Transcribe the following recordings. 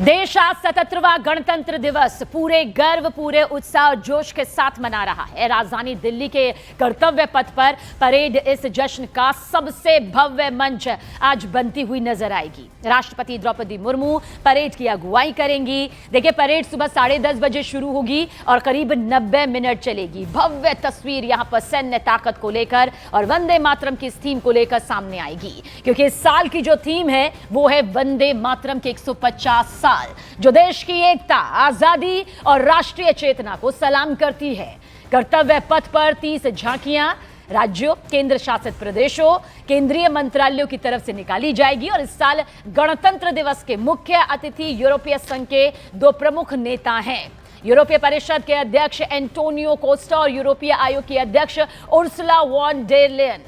देश आज 77वां गणतंत्र दिवस पूरे गर्व, पूरे उत्साह और जोश के साथ मना रहा है। राजधानी दिल्ली के कर्तव्य पथ पर परेड इस जश्न का सबसे भव्य मंच आज बनती हुई नजर आएगी। राष्ट्रपति द्रौपदी मुर्मू परेड की अगुवाई करेंगी। देखिए, परेड सुबह 10:30 बजे शुरू होगी और करीब 90 मिनट चलेगी। भव्य तस्वीर यहां पर सैन्य ताकत को लेकर और वंदे मातरम की इस थीम को लेकर सामने आएगी, क्योंकि इस साल की जो थीम है वो है वंदे मातरम के 150 साल, जो देश की एकता, आजादी और राष्ट्रीय चेतना को सलाम करती है। कर्तव्य पथ पर 30 झांकियां राज्यों, केंद्र शासित प्रदेशों, केंद्रीय मंत्रालयों की तरफ से निकाली जाएगी। और इस साल गणतंत्र दिवस के मुख्य अतिथि यूरोपीय संघ के 2 प्रमुख नेता हैं। यूरोपीय परिषद के अध्यक्ष एंटोनियो कोस्टा और यूरोपीय आयोग की अध्यक्ष उर्सुला वॉन डेर लेयन।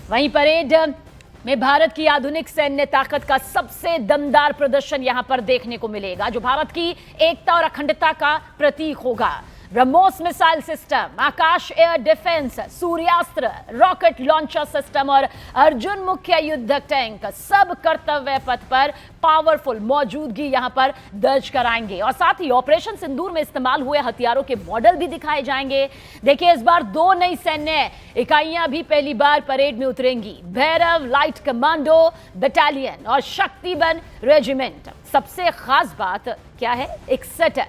वहीं परेड में भारत की आधुनिक सैन्य ताकत का सबसे दमदार प्रदर्शन यहां पर देखने को मिलेगा, जो भारत की एकता और अखंडता का प्रतीक होगा। BrahMos missile system, Akash air defence, Suryastra, rocket launcher system और अर्जुन मुख्य युद्धक टैंक सब कर्तव्य पथ पर पावरफुल मौजूदगी यहां पर दर्ज कराएंगे। और साथ ही ऑपरेशन सिंदूर में इस्तेमाल हुए हथियारों के मॉडल भी दिखाए जाएंगे। देखिए, इस बार 2 नई सैन्य इकाइयां भी पहली बार परेड में उतरेंगी। भैरव लाइट कमांडो बटालियन और शक्तिबन रेजिमेंट। सबसे खास बात क्या है? 61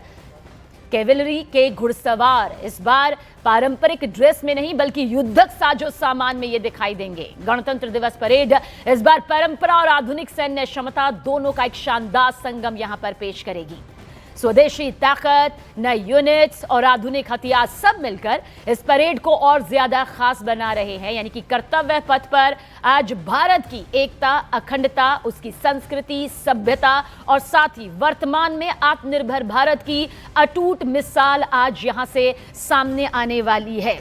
कैवेलरी के घुड़सवार इस बार पारंपरिक ड्रेस में नहीं बल्कि युद्धक साजो सामान में ये दिखाई देंगे। गणतंत्र दिवस परेड इस बार परंपरा और आधुनिक सैन्य क्षमता दोनों का एक शानदार संगम यहां पर पेश करेगी। स्वदेशी ताकत, नए यूनिट्स और आधुनिक हथियार सब मिलकर इस परेड को और ज्यादा खास बना रहे हैं। यानी कि कर्तव्य पथ पर आज भारत की एकता, अखंडता, उसकी संस्कृति, सभ्यता और साथ ही वर्तमान में आत्मनिर्भर भारत की अटूट मिसाल आज यहां से सामने आने वाली है।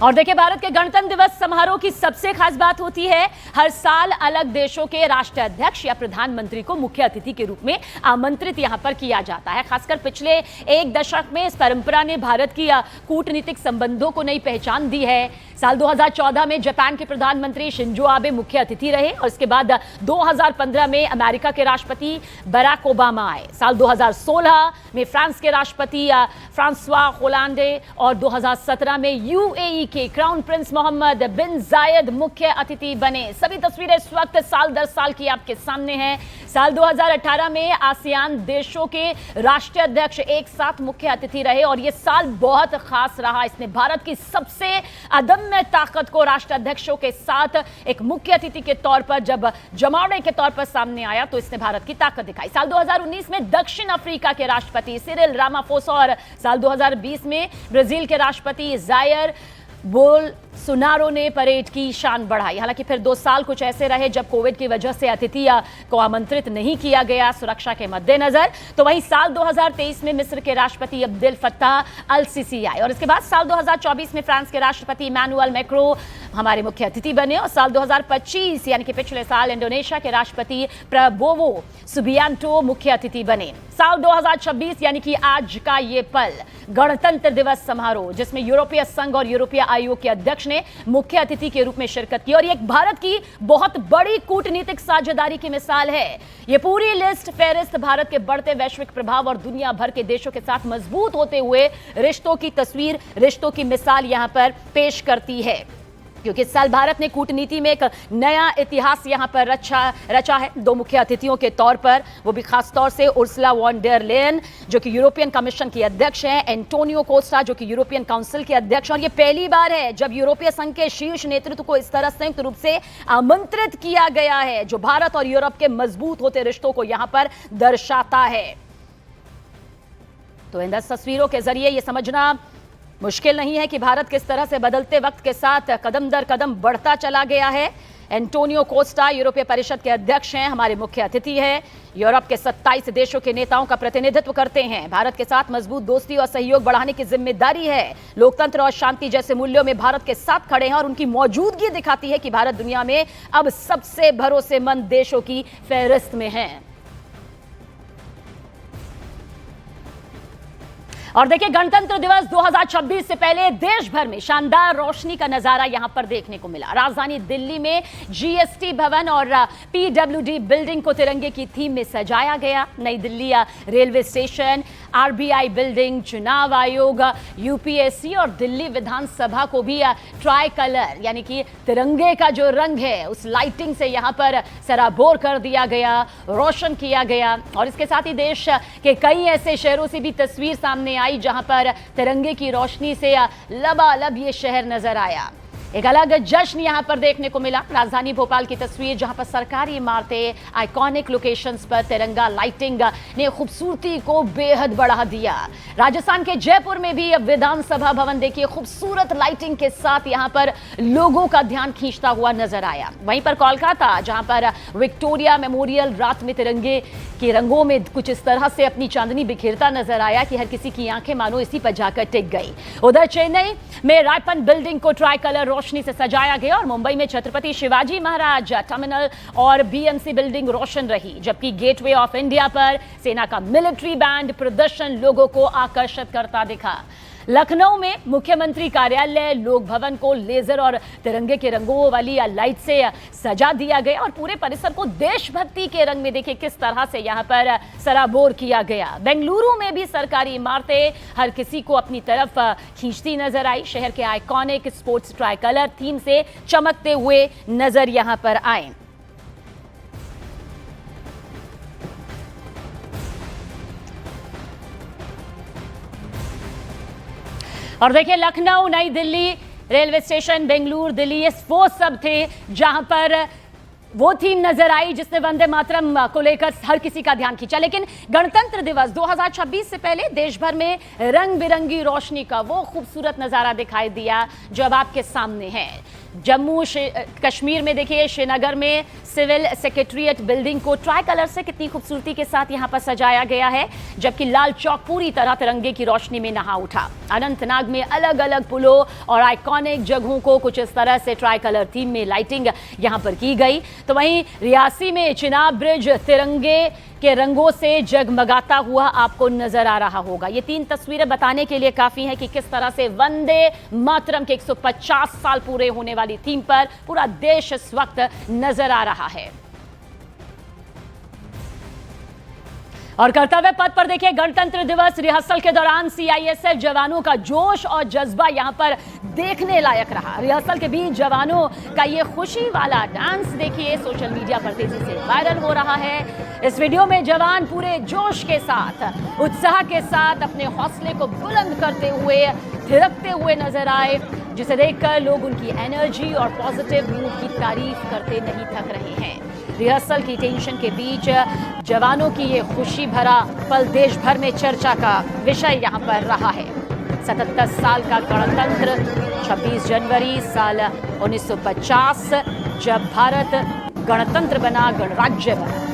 और देखिए, भारत के गणतंत्र दिवस समारोह की सबसे खास बात होती है, हर साल अलग देशों के राष्ट्राध्यक्ष या प्रधानमंत्री को मुख्य अतिथि के रूप में आमंत्रित यहां पर किया जाता है। खासकर पिछले 1 दशक में इस परंपरा ने भारत की कूटनीतिक संबंधों को नई पहचान दी है। साल 2014 में जापान के प्रधानमंत्री शिंजो आबे मुख्य अतिथि रहे और इसके बाद 2015 में अमेरिका के राष्ट्रपति बराक ओबामा आए। साल 2016 में फ्रांस के राष्ट्रपति फ्रांसवा होलांडे और 2017 में यूएई के क्राउन प्रिंस मोहम्मद बिन जायद मुख्य अतिथि बने। सभी तस्वीरें इस वक्त साल दर साल की आपके सामने हैं। साल 2018 में आसियान देशों के राष्ट्रीय अध्यक्ष एक साथ मुख्य अतिथि रहे और यह साल बहुत खास रहा। इसने भारत की सबसे अदम्य ताकत को राष्ट्राध्यक्षों के साथ एक मुख्य अतिथि के तौर पर जब जमावड़े के तौर पर सामने आया तो इसने भारत की ताकत दिखाई। साल 2019 में दक्षिण अफ्रीका के राष्ट्रपति सिरिल रामाफोसा और साल 2020 में ब्राजील के राष्ट्रपति जायर बोल्सोनारो ने परेड की शान बढ़ाई। हालांकि फिर 2 साल कुछ ऐसे रहे जब कोविड की वजह से अतिथि को आमंत्रित नहीं किया गया सुरक्षा के मद्देनजर। तो वहीं साल 2023 में मिस्र के राष्ट्रपति अब्देल फत्ताह अल सीसी आए और इसके बाद साल 2024 में फ्रांस के राष्ट्रपति इमैनुअल मैक्रो हमारे मुख्य अतिथि बने और साल 2025 यानी कि पिछले साल इंडोनेशिया के राष्ट्रपति प्रबोवो सुबियांटो मुख्य अतिथि बने। साल 2026 यानी कि आज का ये पल, गणतंत्र दिवस समारोह, जिसमें यूरोपीय संघ और यूरोपीय आयोग के अध्यक्ष ने मुख्य अतिथि के रूप में शिरकत की और ये एक भारत की बहुत बड़ी कूटनीतिक साझेदारी की मिसाल है। ये पूरी लिस्ट फेहरिस्त भारत के बढ़ते वैश्विक प्रभाव और दुनिया भर के देशों के साथ मजबूत होते हुए रिश्तों की तस्वीर, रिश्तों की मिसाल यहां पर पेश करती है, क्योंकि इस साल भारत ने कूटनीति में एक नया इतिहास यहां पर रचा है। 2 मुख्य अतिथियों के तौर पर, वो भी खास तौर से उर्सुला वॉन डेर लेयन जो कि यूरोपियन कमीशन की अध्यक्ष हैं, एंटोनियो कोस्टा जो कि यूरोपियन काउंसिल के अध्यक्ष। और ये पहली बार है जब यूरोपीय संघ के शीर्ष नेतृत्व को इस तरह संयुक्त रूप से आमंत्रित किया गया है, जो भारत और यूरोप के मजबूत होते रिश्तों को यहां पर दर्शाता है। तो इन 10 तस्वीरों के जरिए यह समझना मुश्किल नहीं है कि भारत किस तरह से बदलते वक्त के साथ कदम दर कदम बढ़ता चला गया है। एंटोनियो कोस्टा यूरोपीय परिषद के अध्यक्ष हैं, हमारे मुख्य अतिथि हैं, यूरोप के 27 देशों के नेताओं का प्रतिनिधित्व करते हैं। भारत के साथ मजबूत दोस्ती और सहयोग बढ़ाने की जिम्मेदारी है। लोकतंत्र और शांति जैसे मूल्यों में भारत के साथ खड़े हैं और उनकी मौजूदगी दिखाती है कि भारत दुनिया में अब सबसे भरोसेमंद देशों की फहरिस्त में है। और देखिए, गणतंत्र दिवस 2026 से पहले देश भर में शानदार रोशनी का नजारा यहां पर देखने को मिला। राजधानी दिल्ली में जीएसटी भवन और पीडब्ल्यूडी बिल्डिंग को तिरंगे की थीम में सजाया गया। नई Delhi railway station, RBI building, चुनाव आयोग, यूपीएससी और दिल्ली विधानसभा को भी ट्राई कलर यानी कि तिरंगे का जो रंग है उस लाइटिंग से यहां पर सराबोर कर दिया गया, रोशन किया गया। और इसके साथ ही देश के कई ऐसे शहरों से भी तस्वीर सामने आई जहां पर तिरंगे की रोशनी से लबालब ये शहर नजर आया। एक अलग जश्न यहां पर देखने को मिला। राजधानी भोपाल की तस्वीर जहां पर सरकारी इमारतें, आइकॉनिक लोकेशंस पर तिरंगा लाइटिंग ने खूबसूरती को बेहद बढ़ा दिया। राजस्थान के जयपुर में भी अब विधानसभा भवन देखिए खूबसूरत लाइटिंग के साथ यहां पर लोगों का ध्यान खींचता हुआ नजर आया। वहीं पर कोलकाता जहां पर विक्टोरिया मेमोरियल रात में तिरंगे के रंगों में कुछ इस तरह से अपनी चांदनी बिखेरता नजर आया कि हर किसी की आंखें मानो इसी पर जाकर टिक गई। उधर चेन्नई में रायपन बिल्डिंग को ट्राई कलर रोशनी से सजाया गया और मुंबई में छत्रपति शिवाजी महाराज टर्मिनल और बीएमसी बिल्डिंग रोशन रही, जबकि गेटवे ऑफ इंडिया पर सेना का मिलिट्री बैंड प्रदर्शन लोगों को आकर्षित करता दिखा। लखनऊ में मुख्यमंत्री कार्यालय, लोक भवन को लेजर और तिरंगे के रंगों वाली लाइट से सजा दिया गया और पूरे परिसर को देशभक्ति के रंग में देखिए किस तरह से यहां पर सराबोर किया गया। बेंगलुरु में भी सरकारी इमारतें हर किसी को अपनी तरफ खींचती नजर आई। शहर के iconic sports try colour theme से चमकते हुए नजर यहां पर आए। और देखिए, लखनऊ, नई दिल्ली, रेलवे स्टेशन, बेंगलुरु, दिल्ली, ये वो सब थे जहां पर वो थीम नजर आई जिसने वंदे मातरम को लेकर हर किसी का ध्यान खींचा। लेकिन गणतंत्र दिवस 2026 से पहले देश भर में रंग बिरंगी रोशनी का वो खूबसूरत नजारा दिखाई दिया जो अब आपके सामने है। जम्मू कश्मीर में देखिए, श्रीनगर में सिविल सेक्रेटरीट बिल्डिंग को ट्राई कलर से कितनी खूबसूरती के साथ यहां पर सजाया गया है, जबकि लाल चौक पूरी तरह तिरंगे की रोशनी में नहा उठा। अनंतनाग में अलग अलग पुलों और आइकॉनिक जगहों को कुछ इस तरह से ट्राई कलर थीम में लाइटिंग यहां पर की गई। तो वहीं रियासी में चिनाब ब्रिज तिरंगे के रंगों से जगमगाता हुआ आपको नजर आ रहा होगा। ये 3 तस्वीरें बताने के लिए काफी हैं कि किस तरह से वंदे मातरम के 150 साल पूरे होने वाली थीम पर पूरा देश इस वक्त नजर आ रहा है। और कर्तव्य पथ पर देखिए, गणतंत्र दिवस रिहर्सल के दौरान सीआईएसएफ जवानों का जोश और जज्बा यहां पर देखने लायक रहा। रिहर्सल के बीच जवानों का ये खुशी वाला डांस देखिए सोशल मीडिया पर तेजी से वायरल हो रहा है। इस वीडियो में जवान पूरे जोश के साथ, उत्साह के साथ अपने हौसले को बुलंद करते हुए, थिरकते हुए नजर आए, जिसे देखकर लोग उनकी एनर्जी और पॉजिटिव मूड की तारीफ करते नहीं थक रहे हैं। रिहर्सल की टेंशन के बीच जवानों की ये खुशी भरा पल देश भर में चर्चा का विषय यहां पर रहा है। 77 साल का गणतंत्र, 26 जनवरी साल 1950 जब भारत गणतंत्र बना, गणराज्य बना।